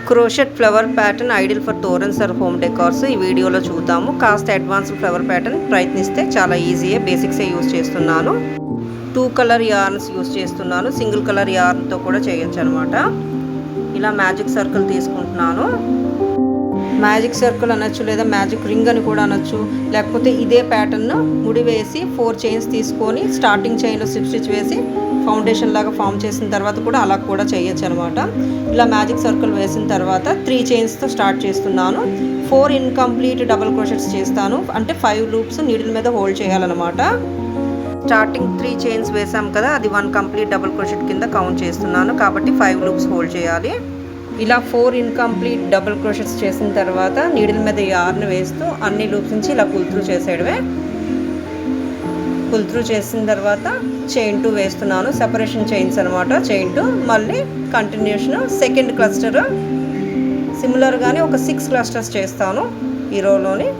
Crochet flower pattern ideal for torans or home decors ఈ వీడియోలో చూద్దాము. కాస్త అడ్వాన్స్డ్ ఫ్లవర్ ప్యాటర్న్ ప్రయత్నిస్తే చాలా ఈజీయే, బేసిక్సే యూజ్ చేస్తున్నాను. 2 కలర్ యార్న్స్ యూజ్ చేస్తున్నాను. సింగిల్ కలర్ యార్న్తో కూడా చేయొచ్చు అనమాట. ఇలా మ్యాజిక్ సర్కిల్ తీసుకుంటున్నాను. మ్యాజిక్ సర్కిల్ అనొచ్చు, లేదా మ్యాజిక్ రింగ్ అని కూడా అనొచ్చు. లేకపోతే ఇదే ప్యాటర్న్ ముడి వేసి 4 చైన్స్ తీసుకొని స్టార్టింగ్ చైన్లో స్లిప్ స్టిచ్ వేసి ఫౌండేషన్ లాగా ఫామ్ చేసిన తర్వాత కూడా అలా కూడా చేయొచ్చు అనమాట. ఇలా మ్యాజిక్ సర్కిల్ వేసిన తర్వాత 3 చైన్స్తో స్టార్ట్ చేస్తున్నాను. 4 ఇన్కంప్లీట్ డబుల్ క్రోషెట్స్ చేస్తాను. అంటే 5 లూప్స్ నీడిల్ మీద హోల్డ్ చేయాలన్నమాట. స్టార్టింగ్ 3 చైన్స్ వేసాం కదా, అది 1 కంప్లీట్ డబుల్ క్రోషెట్ కింద కౌంట్ చేస్తున్నాను. కాబట్టి 5 లూప్స్ హోల్డ్ చేయాలి. ఇలా 4 ఇన్కంప్లీట్ డబుల్ క్రోషెట్స్ చేసిన తర్వాత నీడిల్ మీద యార్న్ వేస్తూ అన్ని లూప్స్ నుంచి ఇలా పుల్ త్రూ చేసేయడమే. పుల్ త్రూ చేసిన తర్వాత చైన్ 2 వేస్తున్నాను. సెపరేషన్ చైన్స్ అనమాట. చైన్ 2 మళ్ళీ కంటిన్యూషన్ సెకండ్ క్లస్టర్ సిమిలర్గానే ఒక 6 క్లస్టర్స్ చేస్తాను ఈ రోలోని.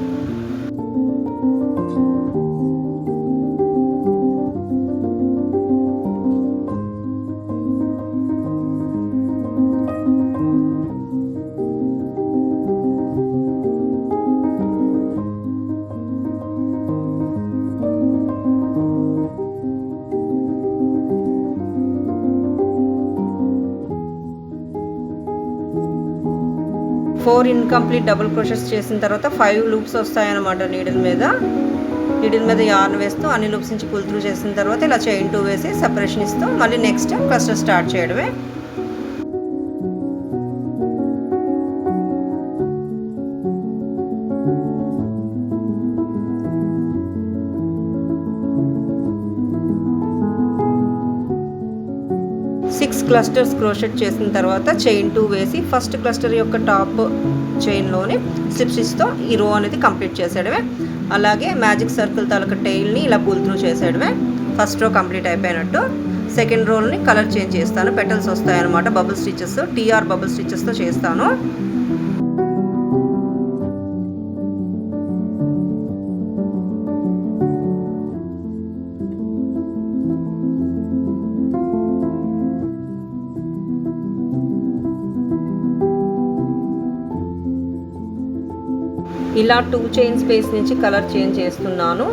ఫోర్ ఇన్కంప్లీట్ డబుల్ క్రోషెట్స్ చేసిన తర్వాత 5 లూప్స్ వస్తాయన్నమాట నీడిల్ మీద యార్న్ వేస్తూ అన్ని లూప్స్ నుంచి పుల్ త్రూ చేసిన తర్వాత ఇలా చైన్ 2 వేసి సెపరేషన్ ఇస్తూ మళ్ళీ నెక్స్ట్ క్లస్టర్ స్టార్ట్ చేయడమే. క్లస్టర్స్ క్రోషెట్ చేసిన తర్వాత చైన్ 2 వేసి ఫస్ట్ క్లస్టర్ యొక్క టాప్ చైన్లోని స్లిప్ స్టిచ్తో ఈ రో అనేది కంప్లీట్ చేసేయడమే. అలాగే మ్యాజిక్ సర్కిల్ తాలూకా టైల్ని ఇలా పుల్ త్రూ చేసేయడమే. ఫస్ట్ రో కంప్లీట్ అయిపోయినట్టు. సెకండ్ రోల్ని కలర్ చేంజ్ చేస్తాను. పెటల్స్ వస్తాయన్నమాట. బబుల్ స్టిచెస్, టీఆర్ బబుల్ స్టిచెస్తో చేస్తాను. ఇలా 2 చైన్ స్పేస్ నుంచి కలర్ చేంజ్ చేస్తున్నాను.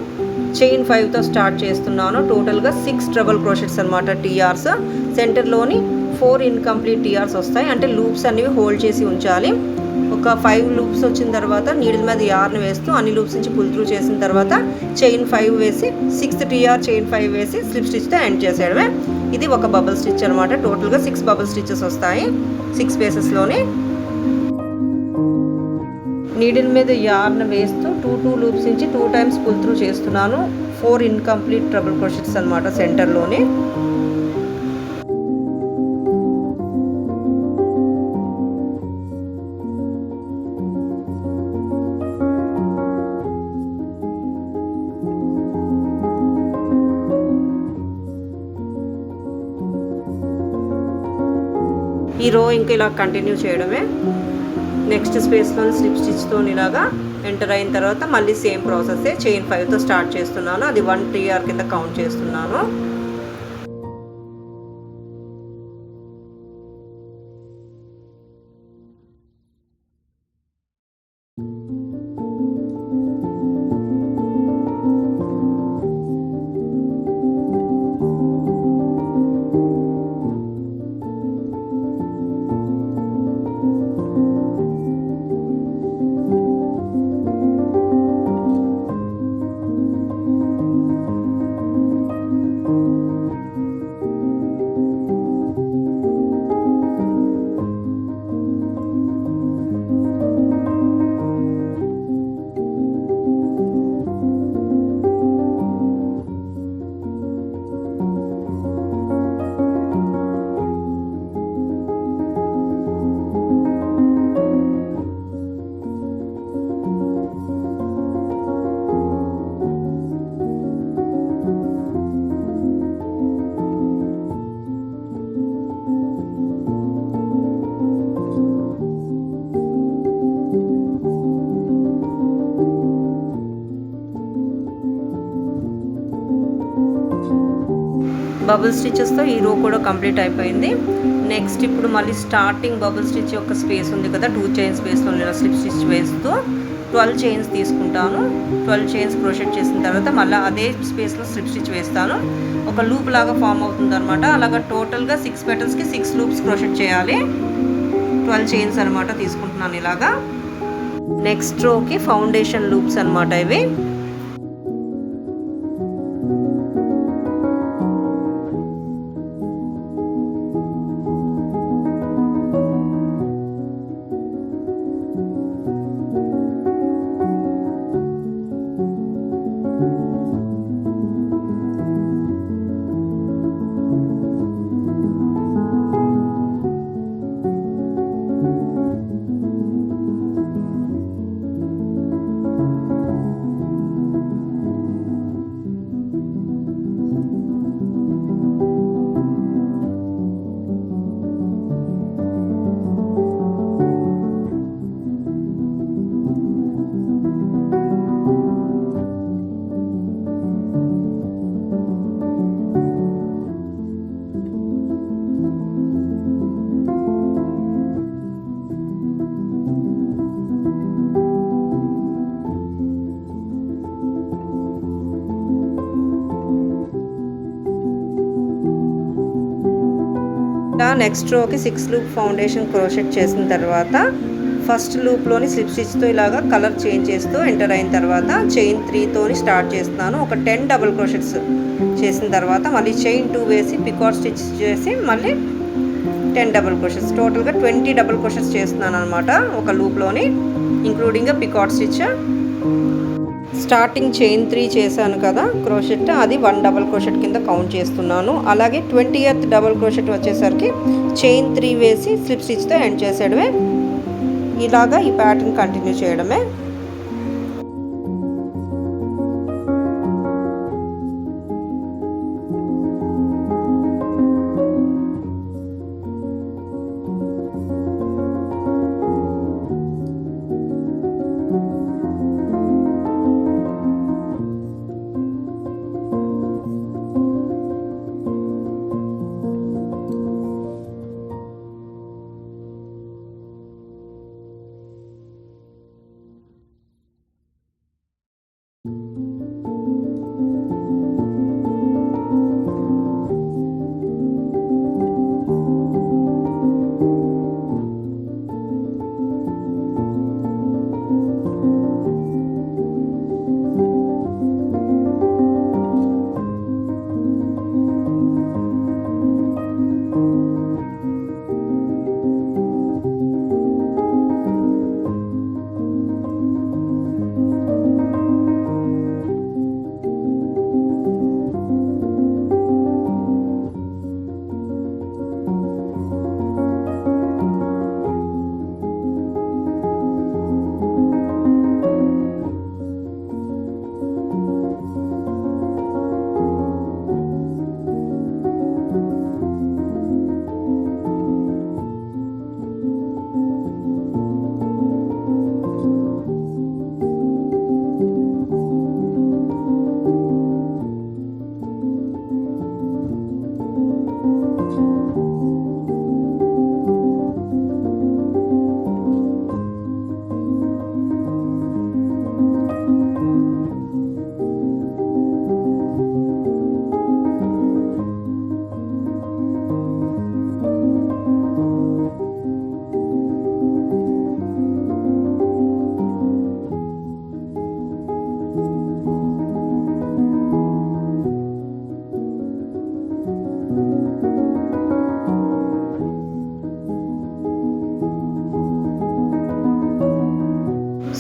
చైన్ 5తో స్టార్ట్ చేస్తున్నాను. టోటల్గా 6 ట్రబుల్ క్రోషెట్స్ అనమాట టీఆర్స్. సెంటర్లోని 4 ఇన్కంప్లీట్ టీఆర్స్ వస్తాయి. అంటే లూప్స్ అనేవి హోల్డ్ చేసి ఉంచాలి. ఒక 5 లూప్స్ వచ్చిన తర్వాత నీడిల్ మీద యార్న్ వేస్తూ అన్ని లూప్స్ నుంచి పుల్ త్రూ చేసిన తర్వాత చైన్ 5 వేసి 6th టీఆర్ చైన్ 5 వేసి స్లిప్ స్టిచ్తో ఎండ్ చేసేయడమే. ఇది ఒక బబుల్ స్టిచ్ అనమాట. టోటల్గా 6 బబుల్ స్టిచెస్ వస్తాయి 6 స్పేసెస్లోని. నీడిల్ మీద యార్న్ వేస్తూ 2 లూప్స్ నుంచి 2 టైమ్స్ పుల్ త్రూ చేస్తున్నాను. 4 ఇన్కంప్లీట్ ట్రబుల్ క్రోషెట్స్ అనమాట సెంటర్లోని. ఈ రో ఇంకా ఇలా కంటిన్యూ చేయడమే. నెక్స్ట్ స్పేస్లో స్లిప్ స్టిచ్తో ఇలాగా ఎంటర్ అయిన తర్వాత మళ్ళీ సేమ్ ప్రాసెస్సే చైన్ 5తో స్టార్ట్ చేస్తున్నాను. అది 1 టీఆర్ కింద కౌంట్ చేస్తున్నాను. బబుల్ స్టిచెస్తో ఈ రో కూడా కంప్లీట్ అయిపోయింది. నెక్స్ట్ ఇప్పుడు మళ్ళీ స్టార్టింగ్ బబుల్ స్టిచ్ యొక్క స్పేస్ ఉంది కదా, 2 చైన్ స్పేస్లో నేను స్లిప్ స్టిచ్ వేస్తూ 12 చైన్స్ తీసుకుంటాను. 12 చైన్స్ క్రోషెట్ చేసిన తర్వాత మళ్ళీ అదే స్పేస్లో స్లిప్ స్టిచ్ వేస్తాను. ఒక లూప్ లాగా ఫామ్ అవుతుంది అనమాట. అలాగా టోటల్గా 6 పెటల్స్కి 6 లూప్స్ క్రోషెట్ చేయాలి. 12 చైన్స్ అనమాట తీసుకుంటున్నాను ఇలాగా. నెక్స్ట్ రోకి ఫౌండేషన్ లూప్స్ అనమాట ఇవి. నెక్స్ట్ రోకి 6 లూప్ ఫౌండేషన్ క్రోషెట్ చేసిన తర్వాత ఫస్ట్ లూప్లోని స్లిప్ స్టిచ్తో ఇలాగా కలర్ చేంజ్ చేస్తూ ఎంటర్ అయిన తర్వాత చైన్ 3తోని స్టార్ట్ చేస్తున్నాను. ఒక 10 డబుల్ క్రోషెట్స్ చేసిన తర్వాత మళ్ళీ చైన్ 2 వేసి పికాట్ స్టిచ్ చేసి మళ్ళీ 10 డబుల్ క్రోషెట్స్, టోటల్గా 20 డబుల్ క్రోషెట్స్ చేస్తున్నాను అనమాట ఒక లూప్లోని, ఇంక్లూడింగ్ పికాట్ స్టిచ్. స్టార్టింగ్ చైన్ 3 చేశాను కదా క్రోషెట్, అది 1 డబుల్ క్రోషెట్ కింద కౌంట్ చేస్తున్నాను. అలాగే 20th డబుల్ క్రోషెట్ వచ్చేసరికి చైన్ 3 వేసి స్లిప్ స్టిచ్తో ఎండ్ చేసేయడమే. ఇలాగా ఈ ప్యాటర్న్ కంటిన్యూ చేయడమే.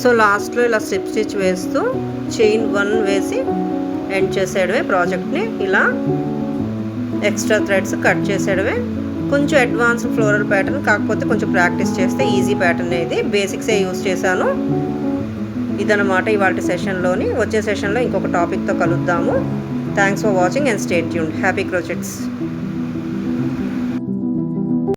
సో లాస్ట్లో ఇలా స్లిప్ స్టిచ్ వేస్తూ చైన్ 1 వేసి ఎండ్ చేసేయడమే ప్రాజెక్ట్ని. ఇలా ఎక్స్ట్రా థ్రెడ్స్ కట్ చేసేయడమే. కొంచెం అడ్వాన్స్డ్ ఫ్లోరల్ ప్యాటర్న్, కాకపోతే కొంచెం ప్రాక్టీస్ చేస్తే ఈజీ ప్యాటర్న్. ఇది బేసిక్సే యూస్ చేశాను. ఇదన్నమాట ఇవాళ సెషన్లోని. వచ్చే సెషన్లో ఇంకొక టాపిక్తో కలుద్దాము. Thanks for watching and stay tuned. Happy crochets.